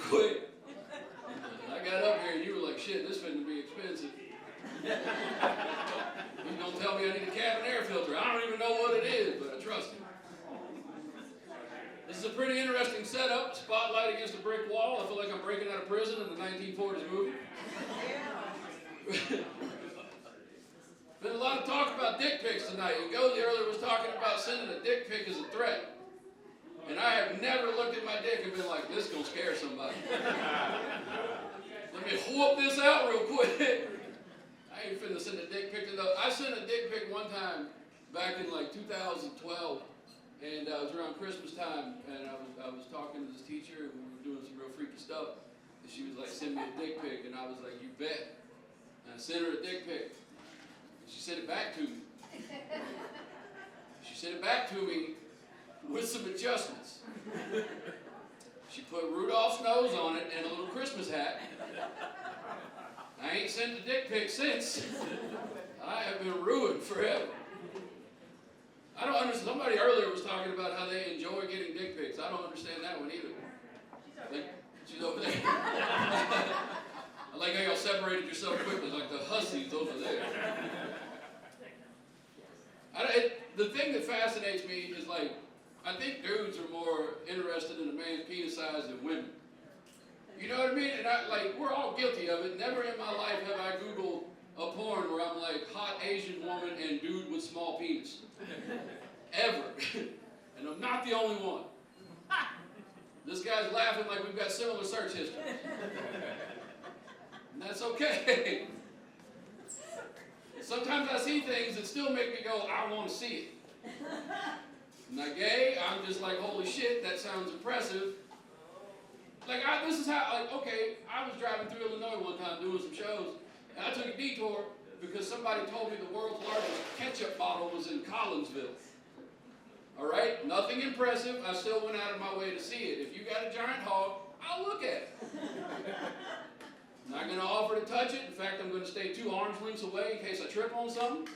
quick. I got up here and you were like, shit, this finna be expensive. He's gonna tell me I need a cabin air filter. I don't even know what it is, but I trust him. This is a pretty interesting setup. Spotlight against a brick wall. I feel like I'm breaking out of prison in the 1940s movie. Been a lot of talk about dick pics tonight. And Goldie earlier was talking about sending a dick pic as a threat. And I have never looked at my dick and been like, this is going to scare somebody. Let me whoop this out real quick. I ain't finna send a dick pic to those. I sent a dick pic one time back in like 2012. And it was around Christmas time. And I was talking to this teacher and we were doing some real freaky stuff. And she was like, send me a dick pic. And I was like, you bet. And I sent her a dick pic. She sent it back to me. She sent it back to me with some adjustments. She put Rudolph's nose on it and a little Christmas hat. I ain't sent a dick pic since. I have been ruined forever. I don't understand. Somebody earlier was talking about how they enjoy getting dick pics. I don't understand that one either. She's over there. I like how y'all separated yourself quickly, like the hussies over there. The thing that fascinates me is like, I think dudes are more interested in a man's penis size than women. You know what I mean? And we're all guilty of it. Never in my life have I Googled a porn where I'm like, hot Asian woman and dude with small penis. Ever. And I'm not the only one. This guy's laughing like we've got similar search history. And that's okay. Sometimes I see things that still make me go, I want to see it. I'm not gay, I'm just like, holy shit, that sounds impressive. Like, this is how, I was driving through Illinois one time doing some shows, and I took a detour because somebody told me the world's largest ketchup bottle was in Collinsville. All right, nothing impressive, I still went out of my way to see it. If you got a giant hog, I'll look at it. I'm not going to offer to touch it. In fact, I'm going to stay 2 arms lengths away in case I trip on something.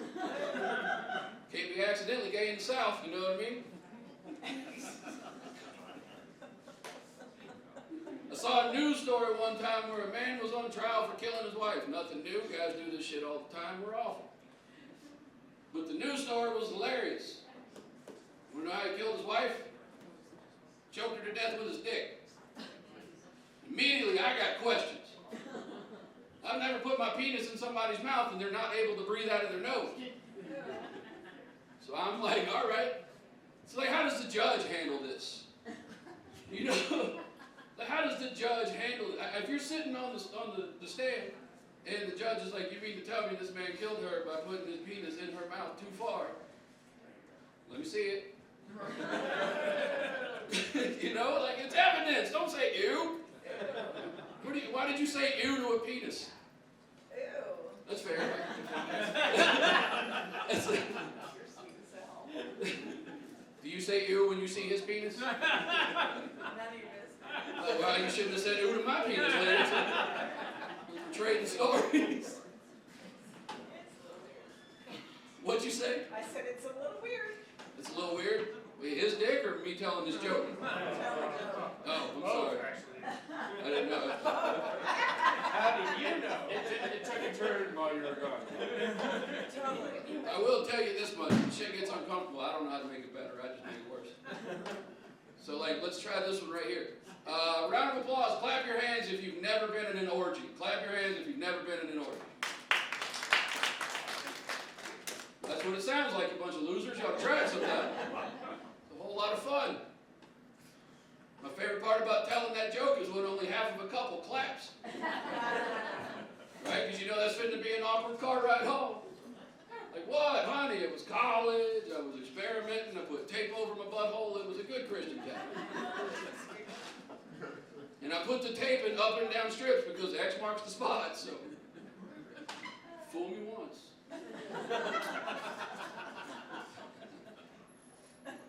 Can't be accidentally gay in the South, you know what I mean? I saw a news story one time where a man was on trial for killing his wife. Nothing new. Guys do this shit all the time. We're awful. But the news story was hilarious. You know how he killed his wife? Choked her to death with his dick. Immediately, I got questions. I've never put my penis in somebody's mouth and they're not able to breathe out of their nose. So I'm like, all right. So like, how does the judge handle this? You know, like, how does the judge handle it? If you're sitting on the stand and the judge is like, you mean to tell me this man killed her by putting his penis in her mouth too far? Let me see it. You know, like, it's evidence. Don't say ew. Why did you say ew to a penis? Ew. That's fair. Do you say ew when you see his penis? None of your business. Well, you shouldn't have said ew to my penis, ladies. Trading stories. What'd you say? I said it's a little weird. It's a little weird? Wait, his dick or me telling this joke? Oh, I'm sorry. I didn't know. How did you know? It took a turn while you were gone. Totally. I will tell you this much. When shit gets uncomfortable, I don't know how to make it better. I just make it worse. So, let's try this one right here. Round of applause. Clap your hands if you've never been in an orgy. Clap your hands if you've never been in an orgy. That's what it sounds like, you bunch of losers. You ought to try it sometime. It's a whole lot of fun. My favorite part about telling that joke is when only half of a couple claps. Right? Because you know that's fitting to be an awkward car ride home. Like, what, honey? It was college. I was experimenting. I put tape over my butthole. It was a good Christian time. And I put the tape in up and down strips because X marks the spot. So, fool me once.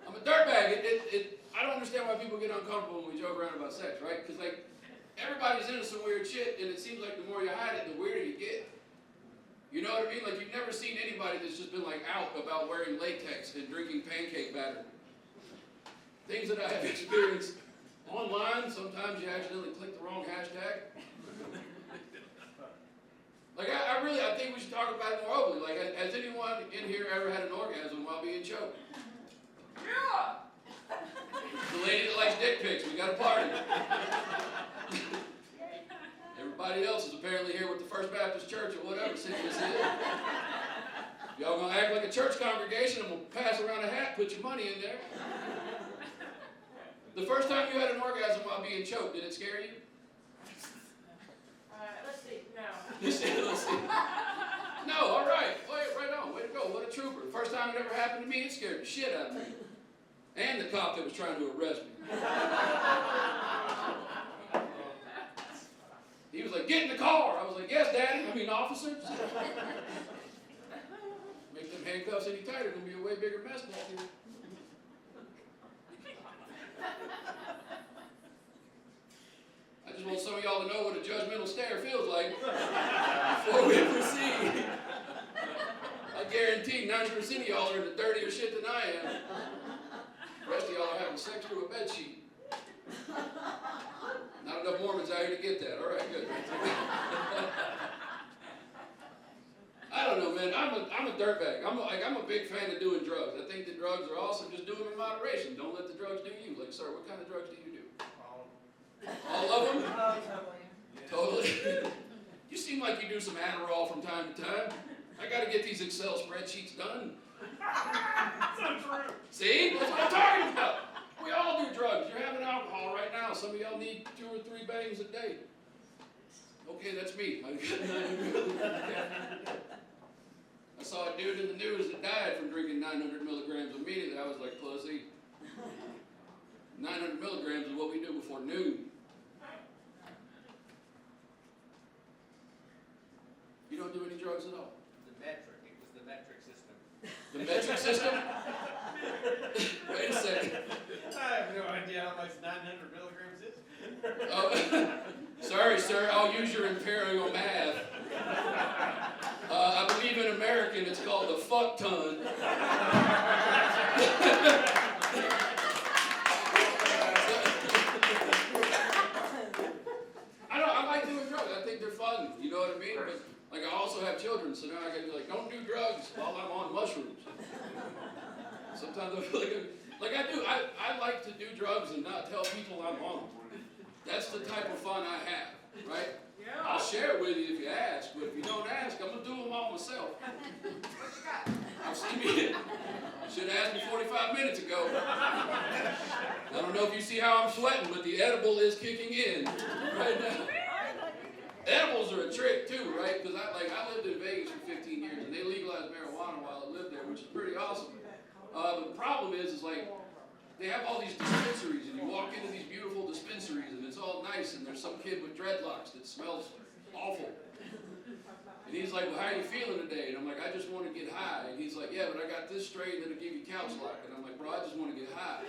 I'm a dirtbag. I don't understand why people get uncomfortable when we joke around about sex, right? Because, everybody's into some weird shit, and it seems like the more you hide it, the weirder you get. You know what I mean? Like, you've never seen anybody that's just been, out about wearing latex and drinking pancake batter. Things that I have experienced online, Sometimes you accidentally click the wrong hashtag. Like, I think we should talk about it more openly. Like, has anyone in here ever had an orgasm while being choked? Yeah. The lady that likes dick pics, we got a party. Everybody else is apparently here with the First Baptist Church or whatever city this is. Y'all gonna act like a church congregation and we'll pass around a hat, put your money in there. The first time you had an orgasm while being choked, did it scare you? Let's see. No. Let's see. No, all right. Right on. Way to go. What a trooper. First time it ever happened to me, it scared the shit out of me. And the cop that was trying to arrest me. He was like, get in the car. I was like, yes, Daddy. I mean, officer. Make them handcuffs any tighter, it's going to be a way bigger mess back here. I just want some of y'all to know what a judgmental stare feels like before we proceed. I guarantee 90% of y'all are in the dirtier shit than I am. The rest of y'all are having sex through a bed sheet. Not enough Mormons out here to get that. All right, good. I don't know, man. I'm a dirtbag. I'm a big fan of doing drugs. I think that drugs are awesome. Just do them in moderation. Don't let the drugs do you. Like, sir, what kind of drugs do you do? All of them? Oh, totally. Totally. You seem like you do some Adderall from time to time. I got to get these Excel spreadsheets done. That's not true. See? That's what I'm talking about. We all do drugs. You're having alcohol right now. Some of y'all need 2 or 3 bangs a day. Okay, that's me. I saw a dude in the news that died from drinking 900 milligrams. Immediately, I was like, pussy. 900 milligrams is what we do before noon. You don't do any drugs at all? It was the metric system. The metric system? Wait a second. I have no idea how much 900 milligrams is. Oh, sorry, sir, I'll use your imperial math. I believe in American it's called a fuck ton. I like doing drugs. I think they're fun. You know what I mean? But like I also have children, so now I gotta be like, don't do drugs while I'm on mushrooms. Sometimes I feel like I do. I like to do drugs and not tell people I'm on them. That's the type of fun I have, right? Yeah. I'll share it with you if you ask, but if you don't ask, I'm gonna do them all myself. What you got? I've seen me. You should have asked me 45 minutes ago. I don't know if you see how I'm sweating, but the edible is kicking in right now. Edibles are a trick too, right? Because I lived in Vegas for 15 years, and they legalized marijuana while I lived there, which is pretty awesome. But the problem is like they have all these dispensaries, and you walk into these beautiful dispensaries, and it's all nice, and there's some kid with dreadlocks that smells awful. And he's like, well, how are you feeling today? And I'm like, I just want to get high. And he's like, yeah, but I got this strain that'll give you couch lock. And I'm like, bro, I just want to get high.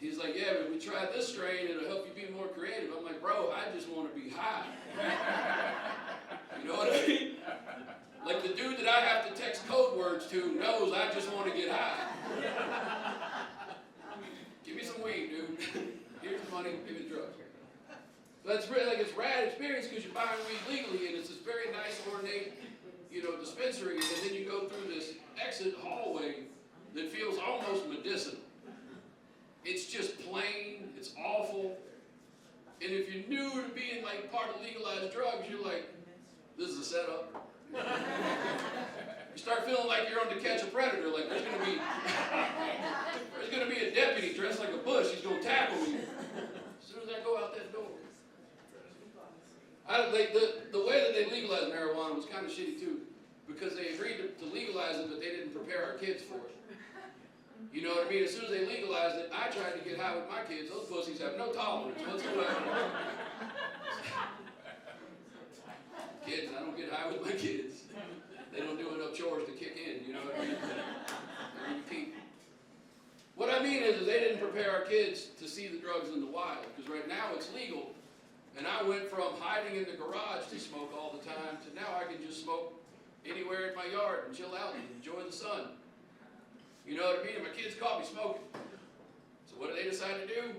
He's like, yeah, but we tried this strain, it'll help you be more creative. I'm like, bro, I just want to be high. You know what I mean? Like the dude that I have to text code words to knows I just want to get high. Give me some weed, dude. Here's the money, give me the drugs. But it's really like it's rad experience because you're buying weed legally, and it's this very nice, ornate, dispensary, and then you go through this exit hallway that feels almost medicinal. It's just plain, it's awful, and if you're new to being like part of legalized drugs, you're like, this is a setup. You start feeling like you're on To Catch a Predator, like there's gonna be a deputy dressed like a bush, he's gonna tackle me as soon as I go out that door. The way that they legalized marijuana was kind of shitty too, because they agreed to legalize it, but they didn't prepare our kids for it. You know what I mean? As soon as they legalized it, I tried to get high with my kids. Those pussies have no tolerance whatsoever. Kids, I don't get high with my kids. They don't do enough chores to kick in, you know what I mean? They repeat. What I mean is they didn't prepare our kids to see the drugs in the wild, because right now it's legal. And I went from hiding in the garage to smoke all the time to now I can just smoke anywhere in my yard and chill out and enjoy the sun. You know what I mean? And my kids caught me smoking. So what did they decide to do?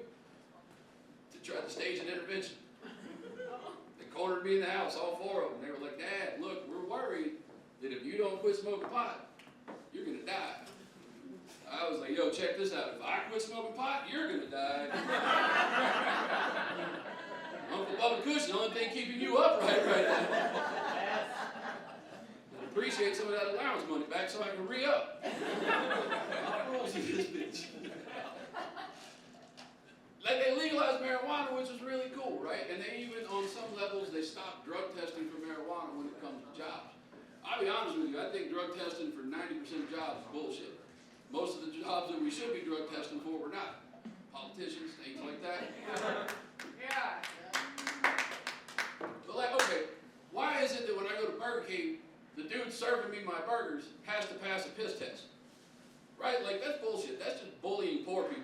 To tried to stage an intervention. They cornered me in the house, all four of them. They were like, Dad, look, we're worried that if you don't quit smoking pot, you're going to die. I was like, yo, check this out. If I quit smoking pot, you're going to die. Uncle Bubba Cush, the only thing keeping you upright right now. I appreciate some of that allowance money back so I can re-up. I'll roll through this bitch. Like they legalized marijuana, which is really cool, right? And they even, on some levels, they stopped drug testing for marijuana when it comes to jobs. I'll be honest with you, I think drug testing for 90% of jobs is bullshit. Most of the jobs that we should be drug testing for, we're not. Politicians, things like that. Yeah. But like, okay, why is it that when I go to Burger King, the dude serving me my burgers has to pass a piss test? Right? Like, that's bullshit. That's just bullying poor people.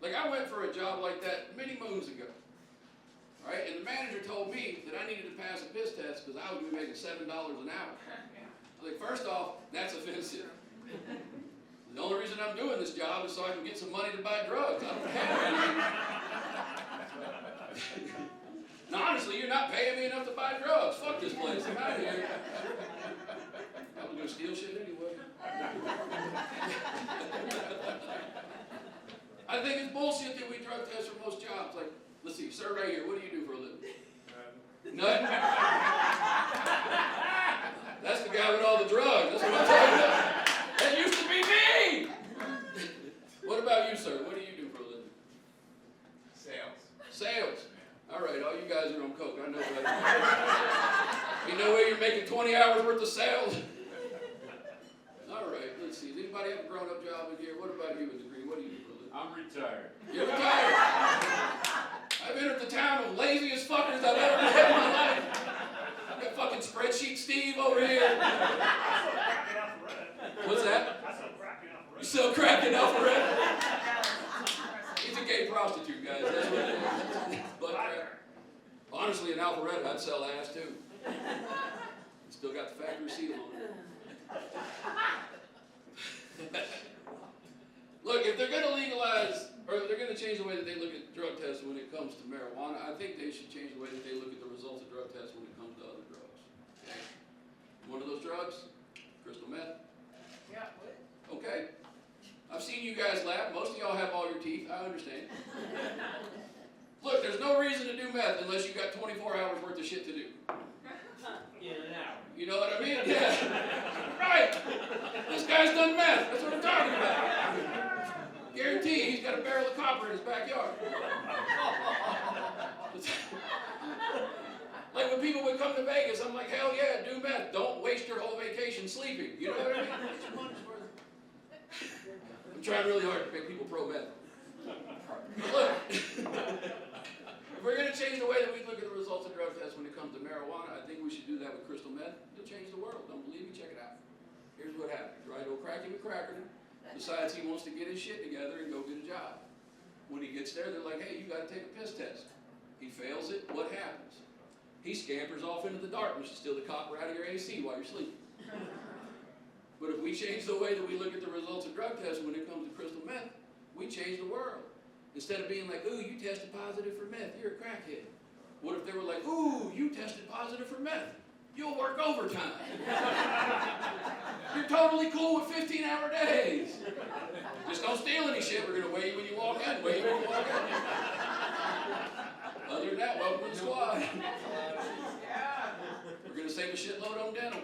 Like, I went for a job like that many moons ago. Right? And the manager told me that I needed to pass a piss test because I would be making $7 an hour. I was like, first off, that's offensive. The only reason I'm doing this job is so I can get some money to buy drugs. I don't have any. Now, honestly, you're not paying me enough to buy drugs. Fuck this place. I'm out of here. I was going to steal shit anyway. I think it's bullshit that we drug test for most jobs. Like, let's see, sir, right here, what do you do for a living? Nothing. That's the guy with all the drugs. That's what I'm talking about. That used to be me! What about you, sir? What do you do for a living? Sales. Sales. All right, all you guys are on coke. I know that. You know where you're making 20 hours worth of sales? All right, let's see. Does anybody have a grown-up job in here? What about you, a degree? What do you do for a living? I'm retired. You're retired. I've entered the town of laziest fuckers I've ever met in my life. I've got fucking spreadsheet Steve over here. What's that? You still cracking Alpharetta? He's a gay prostitute, guys. That's what it is. Butt crack. Honestly, in Alpharetta, I'd sell ass too. Still got the factory seal on it. Look, if they're going to legalize, or if they're going to change the way that they look at drug tests when it comes to marijuana, I think they should change the way that they look at the results of drug tests when it comes to other drugs. Okay? One of those drugs? Crystal meth. Yeah, what? Okay. I've seen you guys laugh. Most of y'all have all your teeth. I understand. Look, there's no reason to do meth unless you got 24 hours worth of shit to do. In an hour. You know what I mean? Yeah. Right. This guy's done meth. That's what I'm talking about. Guarantee he's got a barrel of copper in his backyard. Like when people would come to Vegas, I'm like, hell yeah, do meth. Don't waste your whole vacation sleeping. You know what I mean? Get your money's worth. I'm trying really hard to make people pro-meth. Look, if we're going to change the way that we look at the results of drug tests when it comes to marijuana, I think we should do that with crystal meth. It'll change the world. Don't believe me? Check it out. Here's what happens. Right, old Cracky McCrackerton decides he wants to get his shit together and go get a job. When he gets there, they're like, hey, you got to take a piss test. He fails it. What happens? He scampers off into the darkness to steal the copper out of your AC while you're sleeping. But if we change the way that we look at the results of drug tests when it comes to crystal meth, we change the world. Instead of being like, ooh, you tested positive for meth, you're a crackhead. What if they were like, ooh, you tested positive for meth, you'll work overtime. You're totally cool with 15-hour days. Just don't steal any shit. We're going to weigh you when you walk in. Weigh you when you walk in. Other than that, welcome to the squad. Yeah. We're going to save a shitload on dental.